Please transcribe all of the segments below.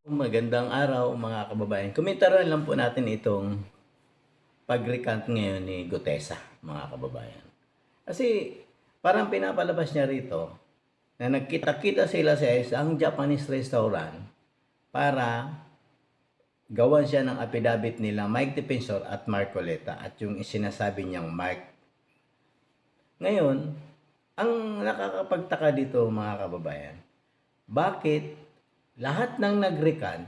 Magandang araw mga kababayan. Komentaran lang po natin itong pag-recant ngayon ni Gutesa, mga kababayan. Kasi parang pinapalabas niya rito na nagkita-kita sila sa isang Japanese restaurant para gawan siya ng affidavit nila Mike Defensor at Marcoleta at yung sinasabi niyang Mike. Ngayon, ang nakakapagtaka dito mga kababayan, bakit lahat ng nag-recant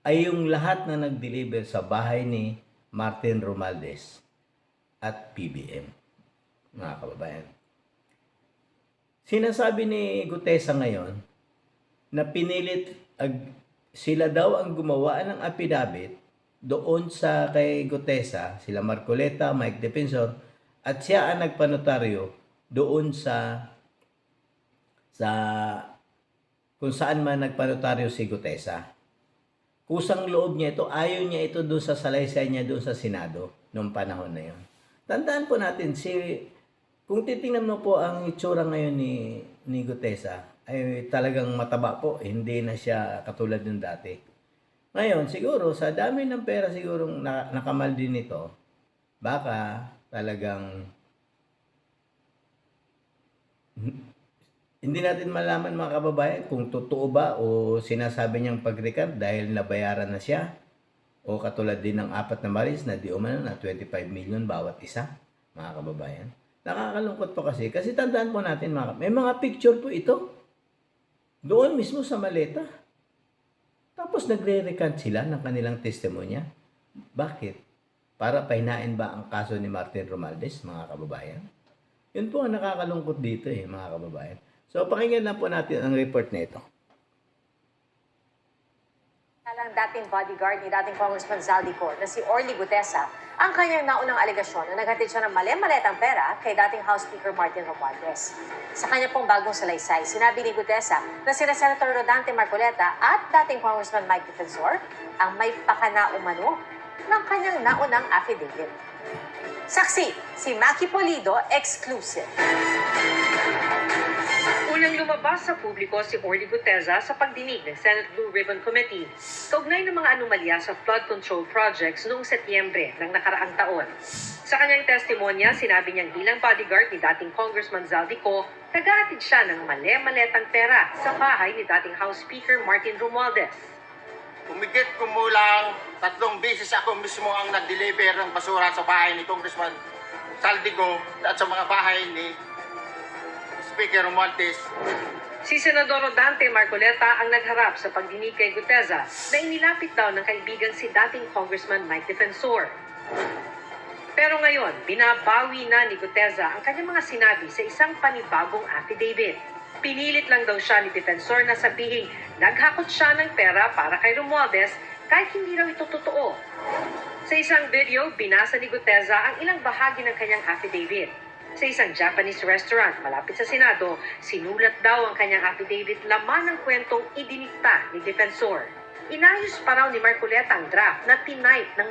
ay yung lahat na nag-deliver sa bahay ni Martin Romualdez at PBM, mga kababayan. Sinasabi ni Gutesa ngayon na sila daw ang gumawa ng affidavit doon sa kay Gutesa, sila Marcoleta, Mike Defensor, at siya ang nagpanotaryo doon sa kung saan man nagpanotaryo si Gutesa. Kusang loob niya ito, ayaw niya ito doon sa salaysay niya doon sa Senado noong panahon na yon. Tandaan po natin, kung titingnan mo po ang itsura ngayon ni Gutesa, ay talagang mataba po, hindi na siya katulad ng dati. Ngayon, siguro, sa dami ng pera siguro nakamal din ito, baka talagang hindi natin malaman mga kababayan kung totoo ba o sinasabi niyang pag-recant dahil nabayaran na siya o katulad din ng 4 na maris na di umano na 25 million bawat isa, mga kababayan. Nakakalungkot po kasi tandaan po natin may mga picture po ito doon mismo sa maleta. Tapos nagre-recant sila ng kanilang testimonya. Bakit? Para pahinain ba ang kaso ni Martin Romualdez, mga kababayan? Yun po ang nakakalungkot dito mga kababayan. So, pakinggan na po natin ang report na ito. Ang dating bodyguard ni dating Congressman Zaldico na si Orly Gutesa ang kanyang naunang alegasyon na naghatid siya ng mali-maletang pera kay dating House Speaker Martin Romualdez. Sa kanya pong bagong salaysay, sinabi ni Gutesa na sina Senator Rodante Marcoleta at dating Congressman Mike Defensor ang may pakana-umano ng kanyang naunang affidavit. Saksi, si Maki Polido, exclusive. Unang lumabas sa publiko si Orly Gutesa sa pagdinig ng Senate Blue Ribbon Committee kaugnay ng mga anomalya sa flood control projects noong Setyembre ng nakaraang taon. Sa kanyang testimonya, sinabi niyang bilang bodyguard ni dating Congressman Zaldico, naghahatid siya ng mali-maletang pera sa bahay ni dating House Speaker Martin Romualdez. Umigit kumulang 3 beses ako mismo ang nag-deliver ng basura sa bahay ni Congressman Zaldico at sa mga bahay ni Speaker Romualdez. Si Senador Rodante Marcoleta ang nagharap sa pagdinig kay Gutesa na inilapit daw ng kaibigan si dating Congressman Mike Defensor. Pero ngayon, binabawi na ni Gutesa ang kanyang mga sinabi sa isang panibagong affidavit. Pinilit lang daw siya ni Defensor na sabihing naghakot siya ng pera para kay Romualdez kahit hindi raw ito totoo. Sa isang video, binasa ni Gutesa ang ilang bahagi ng kanyang affidavit. Sa isang Japanese restaurant malapit sa Senado, sinulat daw ang kanyang affidavit laman ng kwentong idinikta ni Defensor. Inayos pa raw ni Marcoleta ang draft na tinipe ng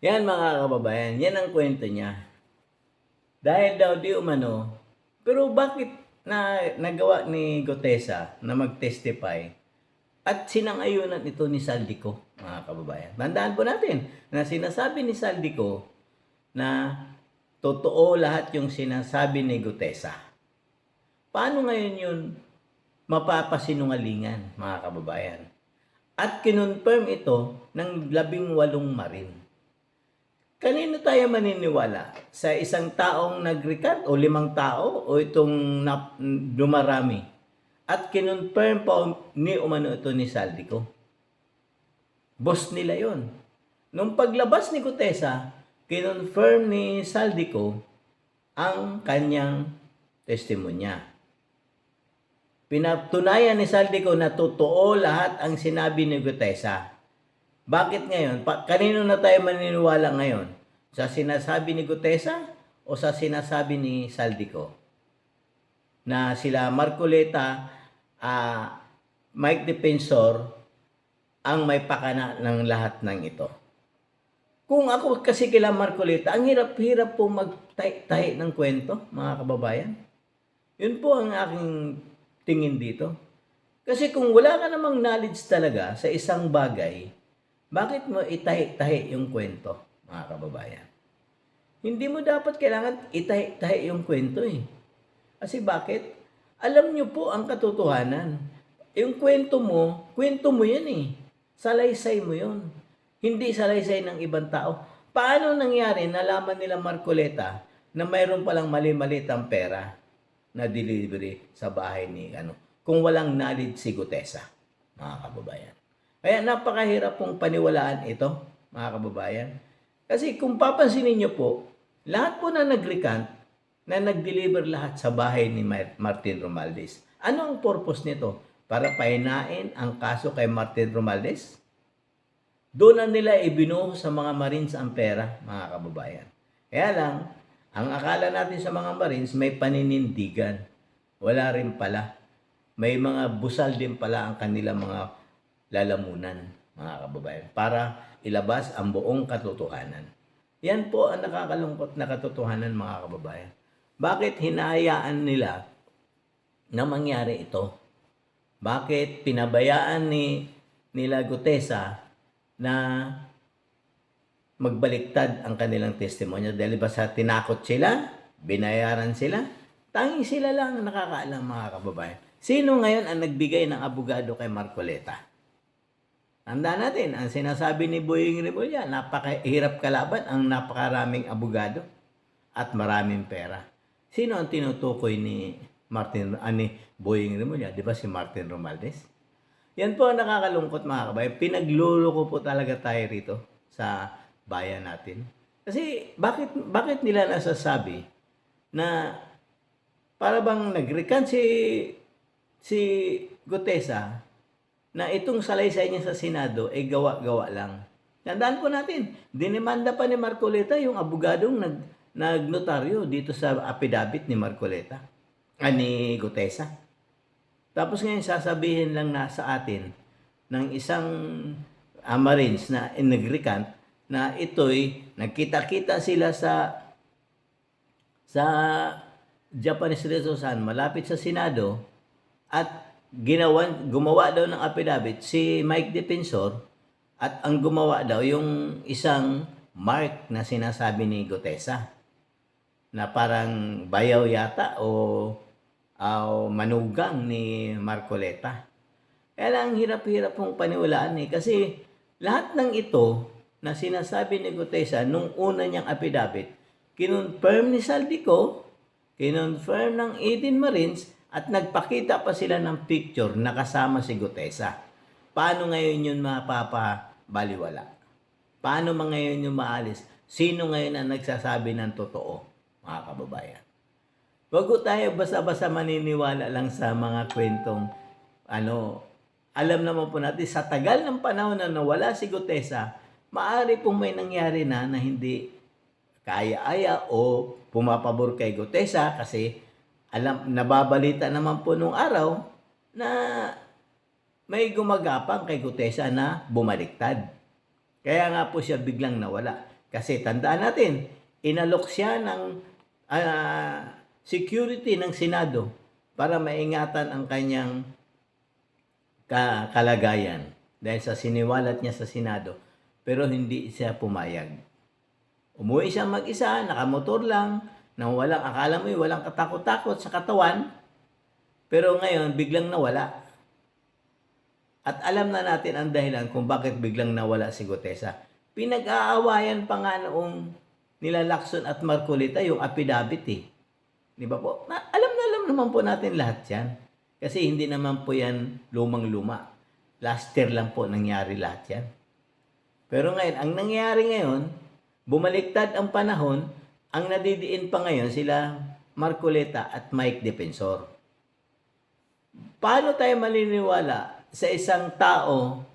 Yan mga kababayan, yan ang kwento niya. Dahil daw di umano, pero bakit nagawa ni Gutesa na mag-testify at sinang-ayunan ito ni Zaldico, mga kababayan? Tandaan po natin na sinasabi ni Zaldico na totoo lahat yung sinasabi ni Gutesa. Paano ngayon yun mapapasinungalingan, mga kababayan? At kinonfirm ito ng 18 marin. Kanino tayo maniniwala? Sa isang taong nag-recant o 5 tao o itong dumarami? At kinonfirm pa ni umano ito ni Zaldico. Boss nila yon. Nung paglabas ni Gutesa, kinonfirm ni Zaldico ang kanyang testimonya. Pinatunayan ni Zaldico na totoo lahat ang sinabi ni Gutesa. Bakit ngayon? Kanino na tayo maniniwala ngayon? Sa sinasabi ni Gutesa o sa sinasabi ni Zaldico? Na sila Marcoleta, Mike Defensor ang may pakana ng lahat ng ito. Kung ako kasi kila Marcoleta, ang hirap-hirap po magtahi ng kwento, mga kababayan. Yun po ang aking tingin dito. Kasi kung wala ka namang knowledge talaga sa isang bagay, bakit mo itahi-tahi yung kwento, mga kababayan? Hindi mo dapat kailangan itahi-tahi yung kwento eh. Kasi bakit? Alam nyo po ang katotohanan. Yung kwento mo yan eh. Salaysay mo yun. Hindi salaysay ng ibang tao. Paano nangyari nalaman nila Marcoleta na mayroon palang mali-malitang pera na delivery sa bahay ni kung walang knowledge si Gutesa, mga kababayan. Kaya napakahirap pong paniwalaan ito, mga kababayan. Kasi kung papansinin nyo po, lahat po na nag-recant, na nag-deliver lahat sa bahay ni Martin Romualdez. Ano ang purpose nito? Para pahinain ang kaso kay Martin Romualdez? Doon na nila ibinuho sa mga Marines ang pera, mga kababayan. Kaya lang, ang akala natin sa mga Marines may paninindigan. Wala rin pala. May mga busal din pala ang kanilang mga lalamunan, mga kababayan, para ilabas ang buong katotohanan. Yan po ang nakakalungkot na katotohanan, mga kababayan. Bakit hinahayaan nila na mangyari ito? Bakit pinabayaan nila Gutesa na magbaliktad ang kanilang testimonya? Dahil ba sa tinakot sila? Binayaran sila? Tanging sila lang ang nakakaalam, mga kababayan. Sino ngayon ang nagbigay ng abogado kay Marcoleta? Tandaan natin, ang sinasabi ni Boying Rimulya, napakahirap kalaban ang napakaraming abogado at maraming pera. Sino ang tinutukoy ni Boying Rimulya? Di ba si Martin Romualdez? Yan po ang nakakalungkot, mga kabayan. Pinagluloko po talaga tayo rito sa bayan natin. Kasi bakit nila nasasabi na para bang nag-recant si Gutesa na itong salaysay niya sa Senado ay gawa-gawa lang. Tandaan po natin, dinimanda pa ni Marcoleta yung abogadong nagnotaryo dito sa affidavit ni Marcoleta, ni Gutesa. Tapos ngayon sasabihin lang na sa atin ng isang Marines na nag-recant na ito'y nagkita-kita sila sa Japanese Resource malapit sa Senado at gumawa daw ng affidavit si Mike Defensor at ang gumawa daw yung isang mark na sinasabi ni Gutesa na parang bayaw yata o manugang ni Marcoleta. Kaya lang hirap-hirap pong paniwalaan kasi lahat ng ito na sinasabi ni Gutesa nung una niyang affidavit, kinonfirm ni Saldico, kinonfirm ng 18 Marines at nagpakita pa sila ng picture na kasama si Gutesa. Paano ngayon yun mapapabaliwala? Paano ngayon yung maalis? Sino ngayon ang nagsasabi ng totoo, mga kababayan? Huwag tayo basta-basta maniniwala lang sa mga kwentong alam naman po natin sa tagal ng panahon na nawala si Gutesa, maaari pong may nangyari na hindi kaya-aya o pumapabor kay Gutesa kasi nababalita naman po nung araw na may gumagapang kay Gutesa na bumaliktad. Kaya nga po siya biglang nawala. Kasi tandaan natin, inalok siya ng security ng Senado para maingatan ang kanyang kalagayan dahil sa siniwalat niya sa Senado, pero hindi siya pumayag. Umuwi siya mag-isa, nakamotor lang, nang akala mo walang katakot-takot sa katawan, pero ngayon biglang nawala. At alam na natin ang dahilan kung bakit biglang nawala si Gutesa. Pinag-aawayan pa nga noong nila Lacson at Marcoleta yung affidavit Di ba po? Alam naman po natin lahat yan. Kasi hindi naman po yan lumang-luma. Last year lang po nangyari lahat yan. Pero ngayon, ang nangyari ngayon, bumaliktad ang panahon, ang nadidiin pa ngayon sila Marcoleta at Mike Defensor. Paano tayo maniniwala sa isang tao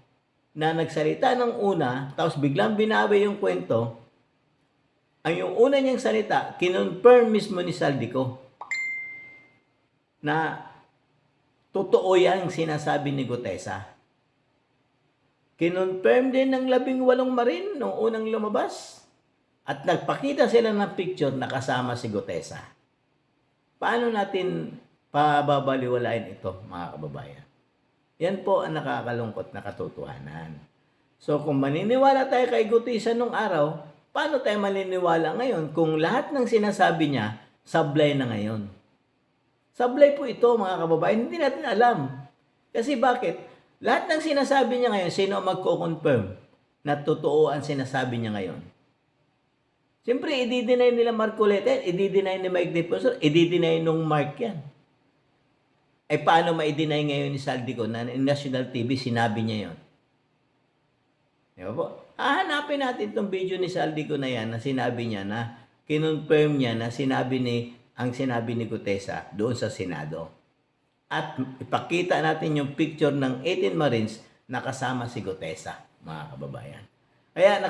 na nagsalita ng una, tapos biglang binawi yung kwento? Ang yung una niyang salita, kinonfirm mismo ni Saldico na totoo yan sinasabi ni Gutesa. Kinonfirm din ng 18 Marine nung unang lumabas. At nagpakita sila ng picture na kasama si Gutesa. Paano natin pababaliwalain ito, mga kababayan? Yan po ang nakakalungkot na katotohanan. So kung maniniwala tayo kay Gutesa nung araw, paano tayo maniniwala ngayon kung lahat ng sinasabi niya sablay na ngayon? Sablay po ito mga kababayan, hindi natin alam. Kasi bakit? Lahat ng sinasabi niya ngayon, sino ang magko-confirm na totoo ang sinasabi niya ngayon? Siyempre, i-deny nila Marcoleta, i-deny ni Mike Defensor, i-deny nung Mark yan. Eh paano ma-deny ngayon ni Saldico na National TV sinabi niya yon? Di ba po? Hahanapin natin itong video ni Saldico na yan na sinabi niya na kinonfirm niya na ang sinabi ni Gutesa doon sa Senado. At ipakita natin yung picture ng 18 Marines na kasama si Gutesa, mga kababayan. Kaya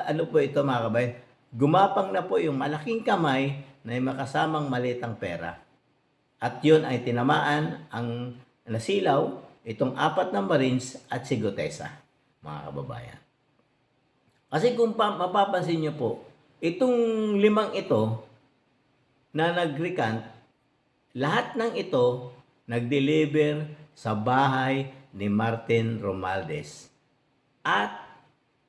ano po ito mga kababayan, gumapang na po yung malaking kamay na may makasamang malitang pera. At yun ay tinamaan ang nasilaw, itong 4 na Marines at si Gutesa, mga kababayan. Kasi kung mapapansin nyo po, itong 5 ito na nag-recant, lahat ng ito nag-deliver sa bahay ni Martin Romualdez at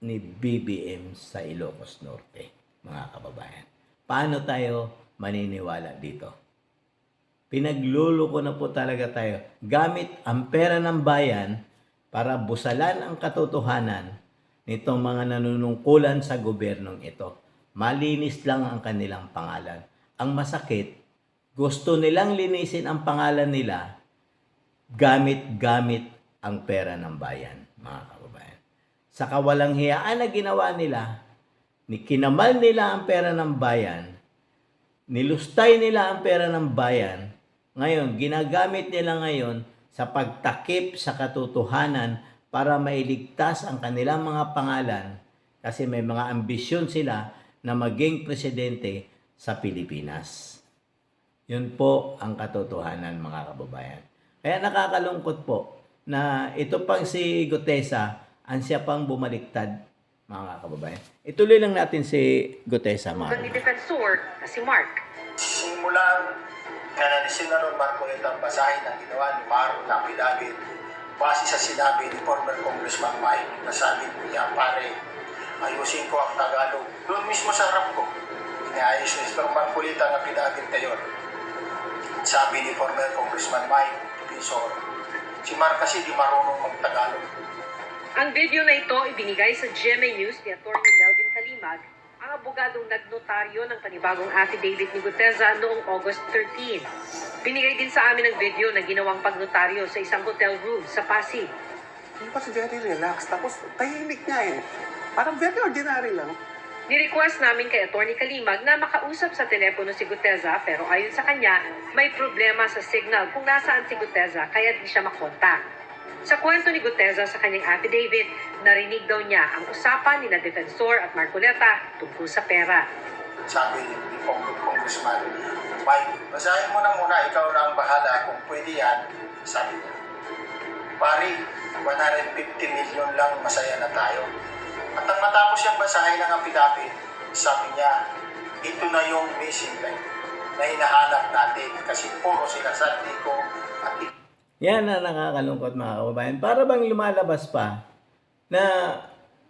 ni BBM sa Ilocos Norte, mga kababayan. Paano tayo maniniwala dito? Pinagluloko na po talaga tayo gamit ang pera ng bayan para busalan ang katotohanan nitong mga nanunungkulan sa gobyernong ito. Malinis lang ang kanilang pangalan. Ang masakit, gusto nilang linisin ang pangalan nila gamit ang pera ng bayan, mga kababayan. Sa kawalang hiyaan na ginawa nila, kinamal nila ang pera ng bayan, nilustay nila ang pera ng bayan, ngayon, ginagamit nila ngayon sa pagtakip sa katotohanan para mailigtas ang kanilang mga pangalan kasi may mga ambisyon sila na maging presidente sa Pilipinas. Yun po ang katotohanan, mga kababayan. Kaya nakakalungkot po na ito pang si Gutesa ang siya pang bumaliktad, mga kababayan. Ituloy lang natin si Gutesa, mga Ni kababayan. Defensor na si Mark. Simulan na nanisin na ron Marcoleta ang basahin ang ginawa ni Mark na affidavit base sa sinabi ni former Congressman Mike na sabi niya, pare, ayusin ko ang Tagalog. Doon mismo sa harap ko, inaayos ni Mr. Marcoleta ang affidavit na yun. Sabi ni former Congressman Mike Defensor, si Mark kasi di marunong mag-Tagalog. Ang video na ito ibinigay sa GMA News ni Atty. Melvin Kalimag, ang abogadong nagnotaryo ng panibagong affidavit ni Gutesa noong August 13. Binigay din sa amin ang video na ginawang pagnotaryo sa isang hotel room sa Pasig. He was very relaxed. Tapos tahimik niya eh. Parang very ordinary lang. Ni-request namin kay Atty. Kalimag na makausap sa telepono si Gutesa pero ayon sa kanya, may problema sa signal kung nasaan si Gutesa kaya di siya makontak. Sa kwento ni Gutesa sa kanyang affidavit, narinig daw niya ang usapan ni na Defensor at Marcoleta tungkol sa pera. Sabi ni Congressman Mike, basahin mo na muna, ikaw na ang bahala kung pwede yan. Sabi niya, pari, 150 million lang, masaya na tayo. At ang matapos siyang basahin ng affidavit, sabi niya, ito na yung missing link na hinahanap natin kasi puro sinasabi ko at Yan na nakakalungkot, mga kababayan. Para bang lumalabas pa na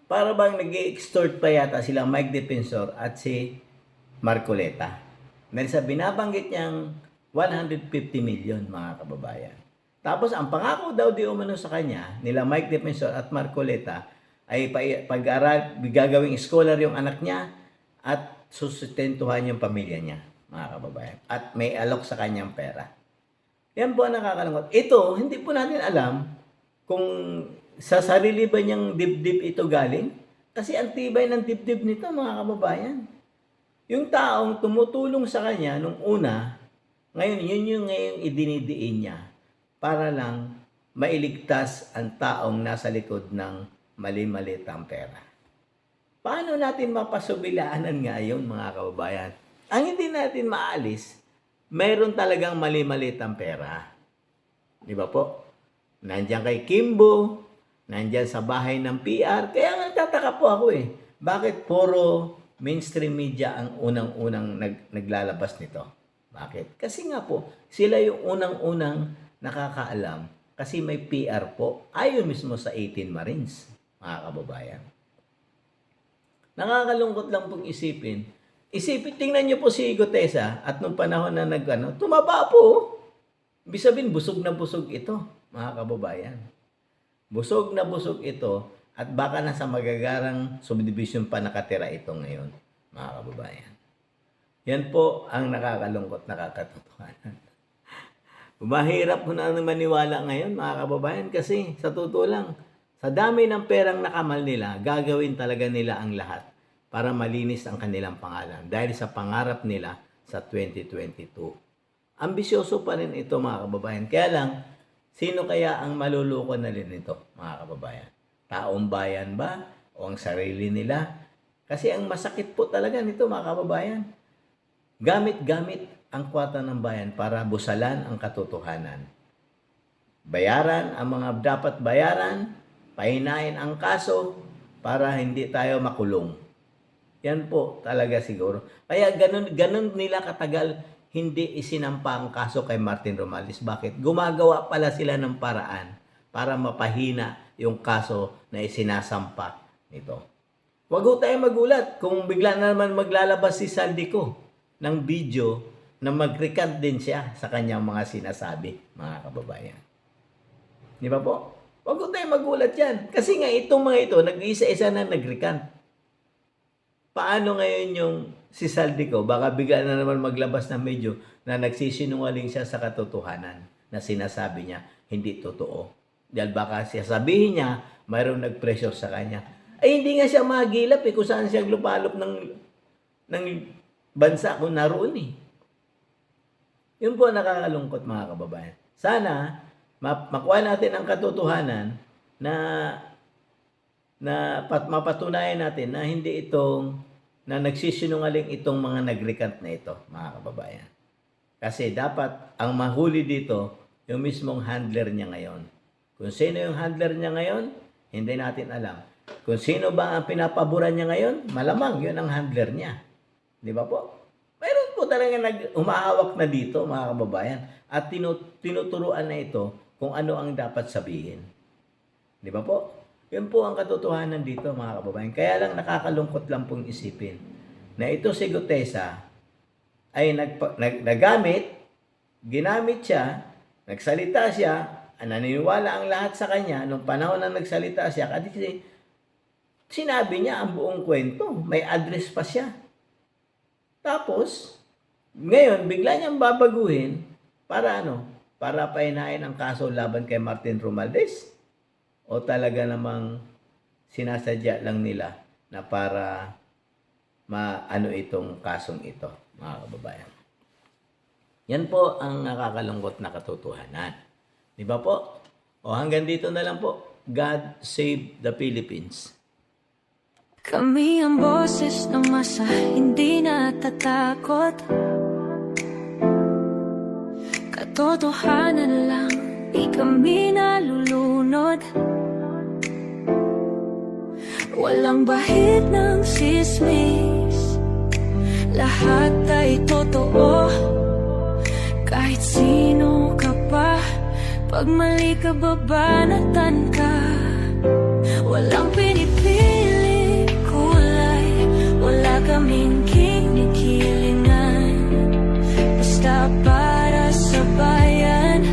para bang nag-extort pa yata sila Mike Defensor at si Marcoleta. Dahil sa binabanggit niyang 150 million, mga kababayan. Tapos ang pangako daw di umano sa kanya nila Mike Defensor at Marcoleta ay pag-aral, gagawing scholar yung anak niya at sustentuhan yung pamilya niya, mga kababayan. At may alok sa kanyang pera. Yan po ang nakakalungkot. Ito, hindi po natin alam kung sa sarili ba niyang dibdib ito galing. Kasi ang tibay ng dibdib nito, mga kababayan. Yung taong tumutulong sa kanya nung una, ngayon yun yung ngayong idinidiin niya para lang mailigtas ang taong nasa likod ng mali-malitang pera. Paano natin mapasubilaanan ngayon, mga kababayan? Ang hindi natin maalis, mayroon talagang mali-malitang pera. Di ba po? Nandiyan kay Kimbo, nandiyan sa bahay ng PR. Kaya nagtataka po ako eh. Bakit puro mainstream media ang unang-unang naglalabas nito? Bakit? Kasi nga po, sila yung unang-unang nakakaalam Kasi may PR po. Ayon mismo sa 18 Marines, mga kababayan. Nakakalungkot lang pong isipin. Tingnan niyo po si Gutesa at nung panahon na tumaba po. Ibig sabihin, busog na busog ito, mga kababayan. Busog na busog ito at baka nasa magagarang subdivision pa nakatira ito ngayon, mga kababayan. Yan po ang nakakalungkot na katotohanan. Mahirap po na maniwala ngayon, mga kababayan, kasi sa totoo lang, sa dami ng perang nakamal nila, gagawin talaga nila ang lahat para malinis ang kanilang pangalan dahil sa pangarap nila sa 2022. Ambisyoso pa rin ito, mga kababayan. Kaya lang, sino kaya ang maluluko na rin ito, mga kababayan? Taong bayan ba? O ang sarili nila? Kasi ang masakit po talaga nito, mga kababayan. Gamit-gamit ang kwata ng bayan para busalan ang katotohanan. Bayaran ang mga dapat bayaran, pahinain ang kaso para hindi tayo makulong. Yan po talaga siguro. Kaya ganun nila katagal hindi isinampa ang kaso kay Martin Romualdez. Bakit? Gumagawa pala sila ng paraan para mapahina yung kaso na isinasampa nito. Huwag ho tayo magulat kung bigla na naman maglalabas si Saldico ng video na mag-recant din siya sa kanyang mga sinasabi, mga kababayan. Di ba po? Huwag ko tayo magulat yan. Kasi nga itong mga ito, nag-isa-isa na nag-recant. Paano ngayon yung si Saldico? Baka bigla na naman maglabas ng medyo na nagsisinungaling siya sa katotohanan na sinasabi niya hindi totoo. Dahil baka siya sabihin niya, mayroong nag-pressure sa kanya. Ay hindi nga siya magilap kung saan siya lupalop ng bansa kung naroon eh. Yun po nakakalungkot, mga kababayan. Sana makuha natin ang katotohanan na mapatunayan natin na hindi na nagsisinungaling itong mga nag-recant na ito, mga kababayan. Kasi dapat ang mahuli dito yung mismong handler niya ngayon. Kung sino yung handler niya ngayon, hindi natin alam. Kung sino ba ang pinapaboran niya ngayon, malamang yun ang handler niya. Di ba po? Mayroon po talaga umahawak na dito, mga kababayan, at tinuturuan na ito kung ano ang dapat sabihin. Di ba po? Yun po ang katotohanan dito, mga kababayan. Kaya lang nakakalungkot lang pong isipin na ito si Gutesa ay ginamit siya, nagsalita siya, naniniwala ang lahat sa kanya nung panahon na nagsalita siya kasi sinabi niya ang buong kwento, may address pa siya. Tapos, ngayon, bigla niyang babaguhin para para painahin ang kaso laban kay Martin Romualdez? O talaga namang sinasadya lang nila na para itong kasong ito, mga kababayan. Yan po ang nakakalungkot na katotohanan. Di ba po? O hanggang dito na lang po. God save the Philippines. Kami ang boses ng masa, hindi natatakot. Katotohanan lang, di kami nalulunod. Walang bahid ng sismis, lahat ay totoo. Kahit sino ka pa, pag mali ka babanatan ka. Walang pinipili kulay, wala kaming kinikilingan. Basta para sa bayan,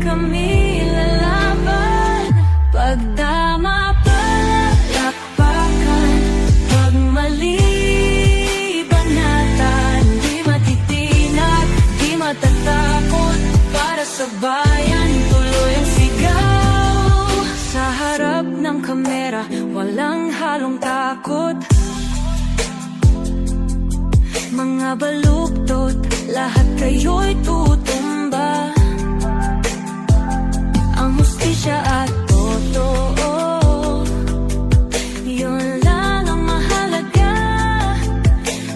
kami lalaban. Pag tama palakpakan, pag mali banatan. Di matitinag, di matatakot, para sa bayan tuloy ang sigaw. Sa harap ng kamera, walang halong takot. Mga baluktot, lahat kayo'y tutumba. Ang hustisya at totoo, yun lang ang mahalaga.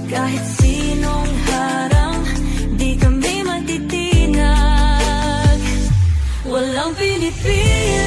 Kahit sinong harang, di kami matitinag. Walang pinipili